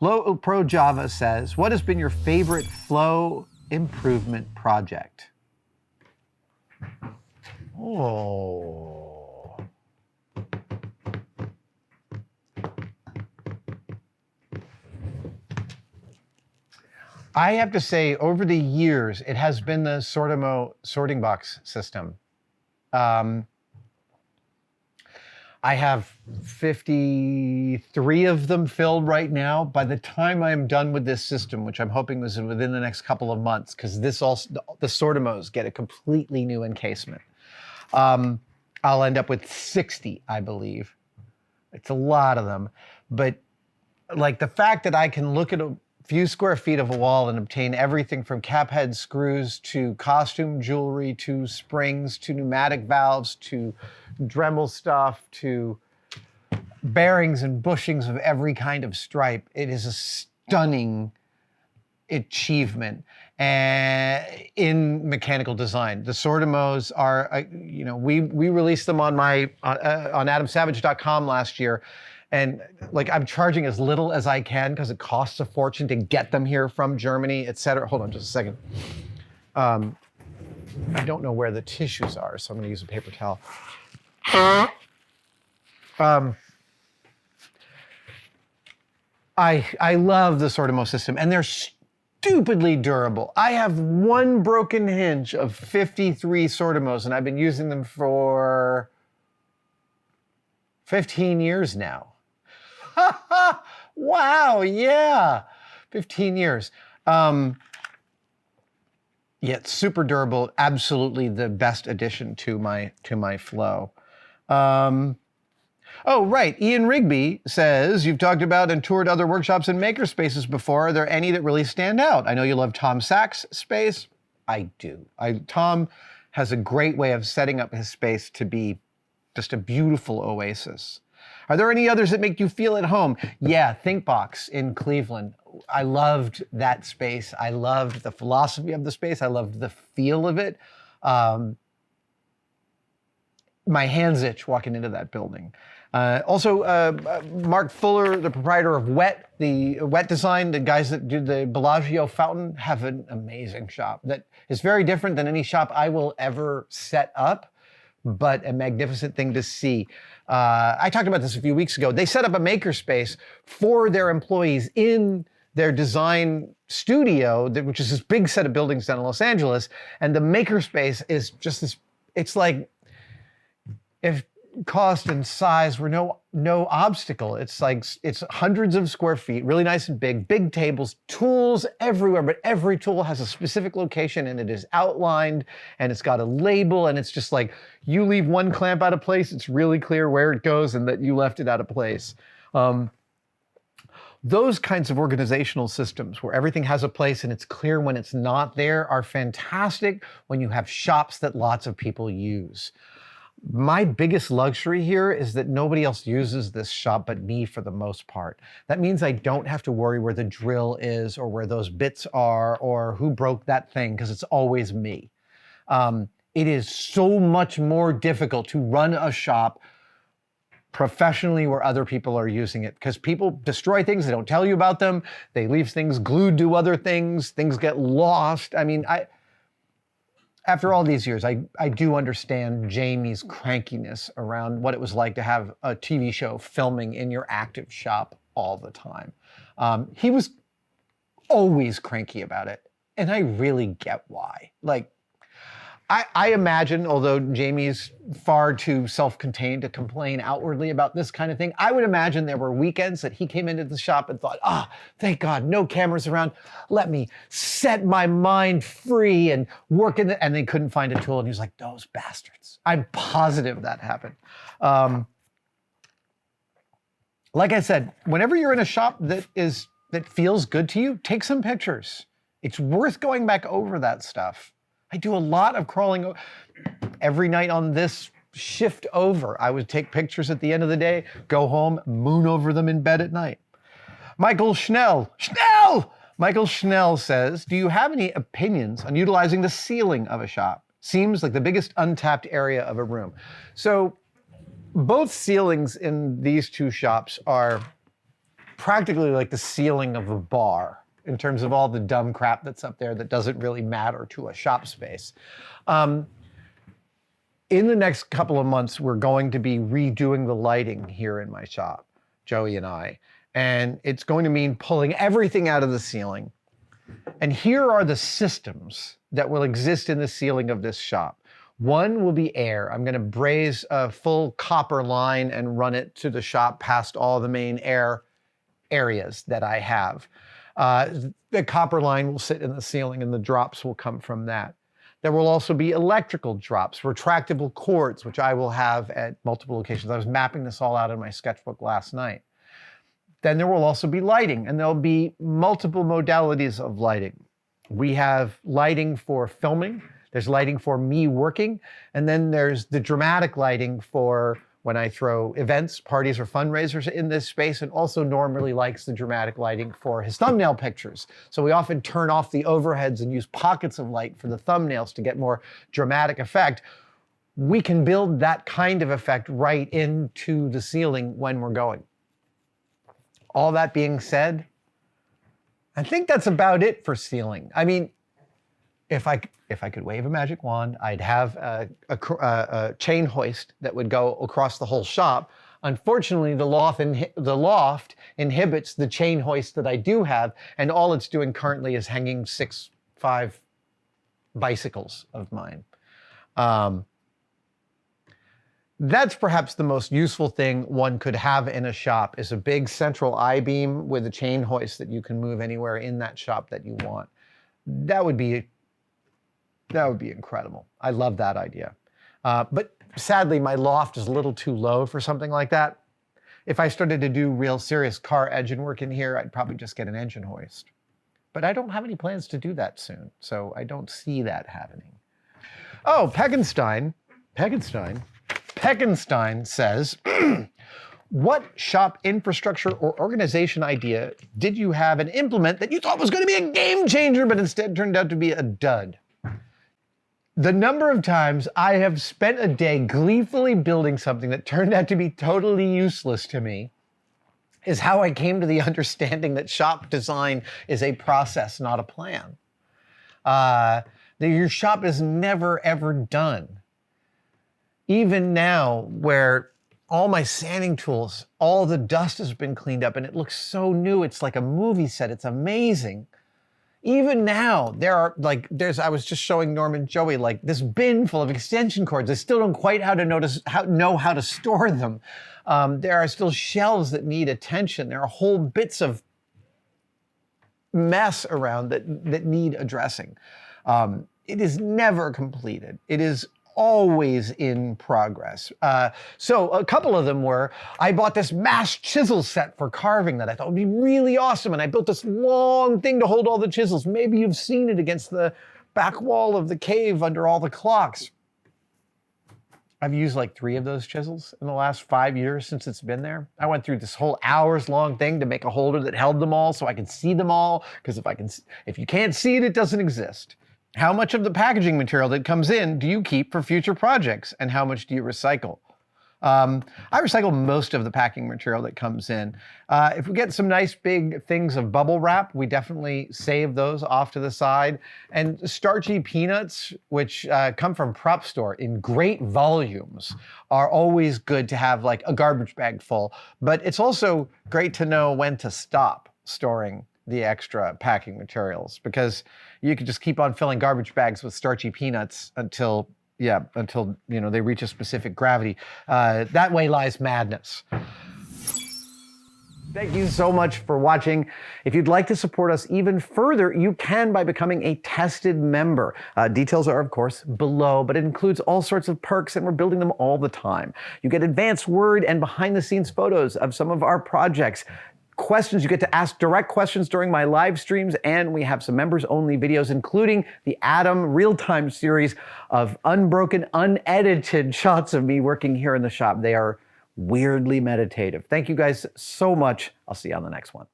Low Pro Java says, what has been your favorite flow improvement project? Oh. I have to say, over the years, it has been the Sordos sorting box system. I have 53 of them filled right now. By the time I'm done with this system, which I'm hoping is within the next couple of months, because the Sordos get a completely new encasement. I'll end up with 60, I believe. It's a lot of them. But like the fact that I can look at a few square feet of a wall and obtain everything from cap head screws to costume jewelry to springs to pneumatic valves to Dremel stuff to bearings and bushings of every kind of stripe. It is a stunning achievement in mechanical design. The Sordos are, we released them on AdamSavage.com last year. And like I'm charging as little as I can because it costs a fortune to get them here from Germany, et cetera. Hold on just a second. I don't know where the tissues are, so I'm gonna use a paper towel. I love the Sordos system, and they're stupidly durable. I have one broken hinge of 53 Sordos, and I've been using them for 15 years now. Wow, yeah, 15 years. Yeah, it's super durable, absolutely the best addition to my flow. Oh, right, Ian Rigby says, you've talked about and toured other workshops and maker spaces before. Are there any that really stand out? I know you love Tom Sachs' space. I do. Tom has a great way of setting up his space to be just a beautiful oasis. Are there any others that make you feel at home? Yeah, ThinkBox in Cleveland. I loved that space. I loved the philosophy of the space. I loved the feel of it. My hands itch walking into that building. Also, Mark Fuller, the proprietor of the Wet Design, the guys that do the Bellagio fountain, have an amazing shop that is very different than any shop I will ever set up, but a magnificent thing to see. I talked about this a few weeks ago. They set up a makerspace for their employees in their design studio, which is this big set of buildings down in Los Angeles. And the makerspace is just this, it's like if cost and size were no obstacle. It's hundreds of square feet, really nice and big tables, tools everywhere, but every tool has a specific location and it is outlined and it's got a label, and it's just like you leave one clamp out of place, it's really clear where it goes and that you left it out of place. Those kinds of organizational systems where everything has a place and it's clear when it's not there are fantastic when you have shops that lots of people use. My biggest luxury here is that nobody else uses this shop but me for the most part. That means I don't have to worry where the drill is or where those bits are or who broke that thing, because it's always me. It is so much more difficult to run a shop professionally where other people are using it, because people destroy things, they don't tell you about them, they leave things glued to other things, things get lost. I mean, after all these years, I do understand Jamie's crankiness around what it was like to have a TV show filming in your active shop all the time. He was always cranky about it, and I really get why. Like, I imagine, although Jamie's far too self-contained to complain outwardly about this kind of thing, I would imagine there were weekends that he came into the shop and thought, thank God, no cameras around. Let me set my mind free and work and they couldn't find a tool. And he was like, those bastards. I'm positive that happened. Like I said, whenever you're in a shop that feels good to you, take some pictures. It's worth going back over that stuff. I do a lot of crawling every night on this shift over. I would take pictures at the end of the day, go home, moon over them in bed at night. Michael Schnell says, do you have any opinions on utilizing the ceiling of a shop? Seems like the biggest untapped area of a room. So both ceilings in these two shops are practically like the ceiling of a bar in terms of all the dumb crap that's up there that doesn't really matter to a shop space. In the next couple of months, we're going to be redoing the lighting here in my shop, Joey and I. And it's going to mean pulling everything out of the ceiling. And here are the systems that will exist in the ceiling of this shop. One will be air. I'm going to braze a full copper line and run it to the shop past all the main air areas that I have. The copper line will sit in the ceiling and the drops will come from that. There will also be electrical drops, retractable cords, which I will have at multiple locations. I was mapping this all out in my sketchbook last night. Then there will also be lighting, and there'll be multiple modalities of lighting. We have lighting for filming, there's lighting for me working, and then there's the dramatic lighting for when I throw events, parties, or fundraisers in this space, and also Norm really likes the dramatic lighting for his thumbnail pictures. So we often turn off the overheads and use pockets of light for the thumbnails to get more dramatic effect. We can build that kind of effect right into the ceiling when we're going. All that being said, I think that's about it for ceiling. I mean, if I could wave a magic wand, I'd have a chain hoist that would go across the whole shop. Unfortunately, the loft inhibits the chain hoist that I do have, and all it's doing currently is hanging 5 bicycles of mine. That's perhaps the most useful thing one could have in a shop, is a big central I-beam with a chain hoist that you can move anywhere in that shop that you want. That would be incredible. I love that idea. But sadly, my loft is a little too low for something like that. If I started to do real serious car engine work in here, I'd probably just get an engine hoist. But I don't have any plans to do that soon, so I don't see that happening. Oh, Peckenstein says, what shop infrastructure or organization idea did you have and implement that you thought was going to be a game changer, but instead turned out to be a dud? The number of times I have spent a day gleefully building something that turned out to be totally useless to me is how I came to the understanding that shop design is a process, not a plan. Your shop is never, ever done. Even now, where all my sanding tools, all the dust has been cleaned up and it looks so new, it's like a movie set, it's amazing. Even now, I was just showing Norm and Joey like this bin full of extension cords. I still don't quite know how to store them. There are still shelves that need attention. There are whole bits of mess around that need addressing. It is never completed. It is always in progress. So a couple of them were, I bought this mass chisel set for carving that I thought would be really awesome, and I built this long thing to hold all the chisels. Maybe you've seen it against the back wall of the cave under all the clocks. I've used like 3 of those chisels in the last 5 years since it's been there. I went through this whole hours-long thing to make a holder that held them all so I could see them all, because if you can't see it, it doesn't exist. How much of the packaging material that comes in do you keep for future projects, and how much do you recycle? I recycle most of the packing material that comes in. If we get some nice big things of bubble wrap, we definitely save those off to the side. And starchy peanuts, which come from Prop Store in great volumes, are always good to have like a garbage bag full. But it's also great to know when to stop storing the extra packing materials, because you could just keep on filling garbage bags with starchy peanuts until they reach a specific gravity. That way lies madness. Thank you so much for watching. If you'd like to support us even further, you can by becoming a tested member. Details are, of course, below, but it includes all sorts of perks, and we're building them all the time. You get advanced word and behind-the-scenes photos of some of our projects. Questions, you get to ask direct questions during my live streams, and we have some members-only videos, including the Adam real-time series of unbroken, unedited shots of me working here in the shop. They are weirdly meditative. Thank you guys so much. I'll see you on the next one.